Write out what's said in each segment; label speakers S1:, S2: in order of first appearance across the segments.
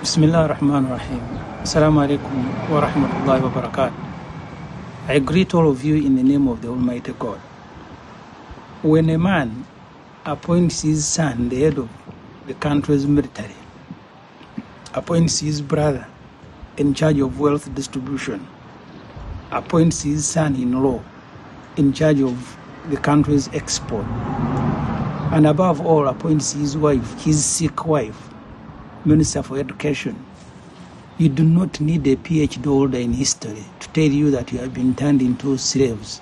S1: Bismillah ar-Rahman ar-Rahim. Assalamu alaikum wa rahmatullahi wa barakatuh. I greet all of you in the name of the Almighty God. When a man appoints his son, the head of the country's military, appoints his brother in charge of wealth distribution, appoints his son-in-law in charge of the country's export, and above all appoints his wife, his sick wife, Minister for Education, you do not need a PhD holder in history to tell you that you have been turned into slaves.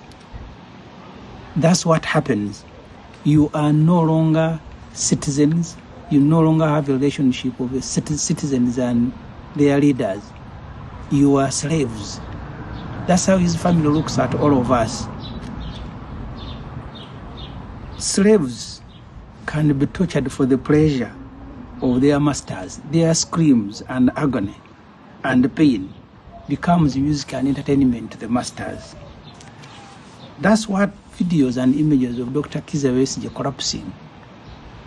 S1: That's what happens. You are no longer citizens. You no longer have a relationship with citizens and their leaders. You are slaves. That's how his family looks at all of us. Slaves can be tortured for the pleasure of their masters. Their screams and agony and pain becomes music and entertainment to the masters. That's what videos and images of Dr. Besigye collapsing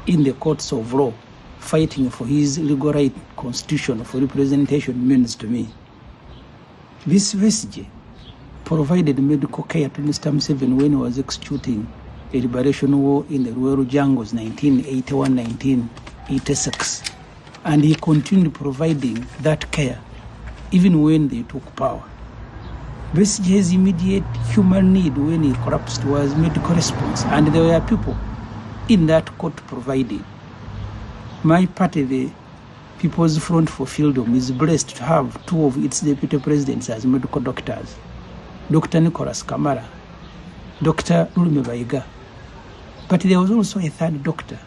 S1: in the courts of law, fighting for his legal right constitution for representation means to me. This Besigye provided medical care to Mr. Museveni when he was executing a liberation war in the Rural jungles 1981-1986, and he continued providing that care even when they took power. Besigye's immediate human need when he collapsed was medical response, and there were people in that court providing. My party, the People's Front for Freedom, is blessed to have two of its deputy presidents as medical doctors, Dr. Nicholas Kamara, Dr. Lume Baiga. But there was also a third doctor,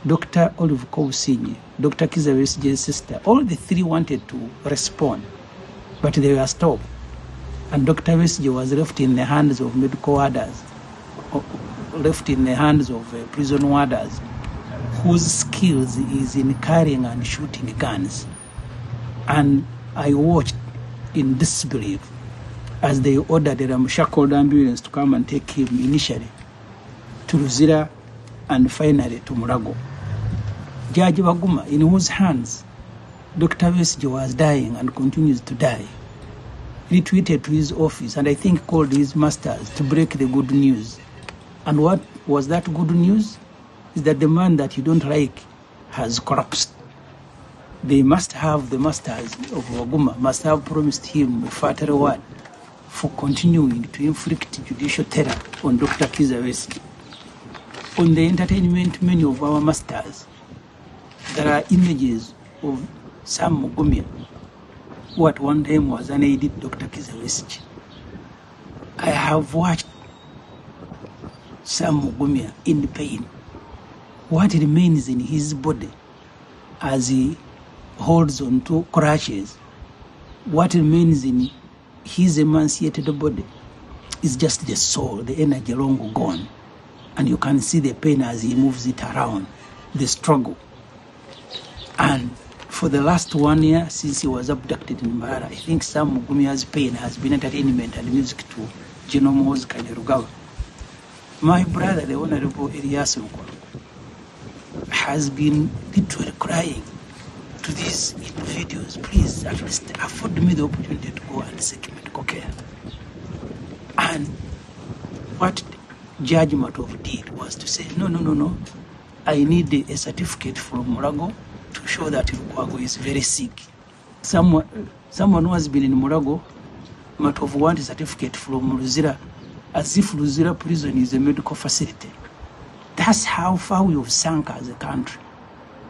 S1: Dr. Olive Kousinyi, Dr. Besigye's sister. All the three wanted to respond, but they were stopped. And Dr. Besigye was left in the hands of medical warders, left in the hands of prison warders, whose skills is in carrying and shooting guns. And I watched in disbelief as they ordered a ramshackled ambulance to come and take him initially to Luzira and finally to Murago. Judge Baguma, in whose hands Dr. Besigye was dying and continues to die, retweeted to his office and I think called his masters to break the good news. And what was that good news? Is that the man that you don't like has collapsed. They must have, the masters of Waguma must have promised him a fat reward for continuing to inflict judicial terror on Dr. Besigye. On the entertainment menu of our masters, there are images of Sam Mugumya, who at one time was an aide Dr. Besigye. I have watched Sam Mugumya in pain. What remains in his body as he holds on to crutches, what remains in his emaciated body is just the soul, the energy long gone. And you can see the pain as he moves it around, the struggle. And for the last 1 year since he was abducted in Mbara, I think Sam Mugumya's pain has been entertainment and music to General Muhozi. My brother, the Honorable Elias Mukolo, has been literally crying to these videos. Please, at least afford me the opportunity to go and seek medical care. And what Judge Matov did was to say, no. I need a certificate from Murago to show that Lukwago is very sick. Someone who has been in Murago, Matov wants a certificate from Luzira, as if Luzira prison is a medical facility. That's how far we have sunk as a country.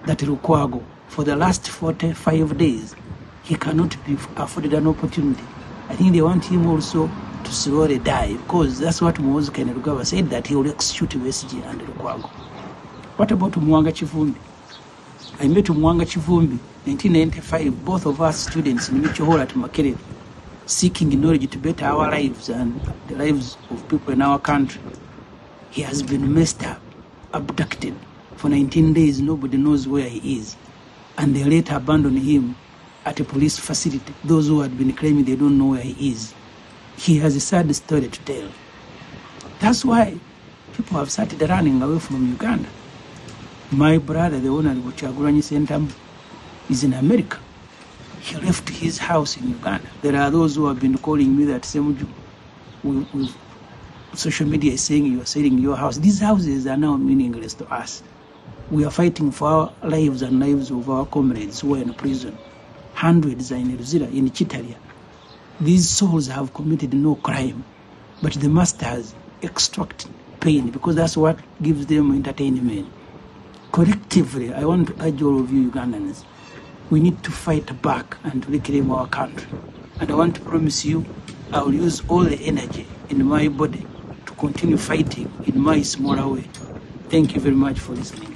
S1: That Lukwago, for the last 45 days, he cannot be afforded an opportunity. I think they want him also to slowly die, because that's what Muhozi said, that he will execute Besigye and Lukwago. What about Mwanga Chivumbi? I met Mwanga Chivumbi 1995, both of us students in Micho Hall at Makerere, seeking knowledge to better our lives and the lives of people in our country. He has been messed up, abducted. For 19 days, nobody knows where he is. And they later abandoned him at a police facility. Those who had been claiming they don't know where he is. He has a sad story to tell. That's why people have started running away from Uganda. My brother, the owner of Kyagulanyi Center, is in America. He left his house in Uganda. There are those who have been calling me that Semujju, social media is saying you are selling your house. These houses are now meaningless to us. We are fighting for our lives and lives of our comrades who are in prison. Hundreds are in Luzira, in Chitalia. These souls have committed no crime, but the masters extract pain because that's what gives them entertainment. Collectively, I want to urge all of you Ugandans, we need to fight back and reclaim our country. And I want to promise you, I will use all the energy in my body to continue fighting in my smaller way. Thank you very much for listening.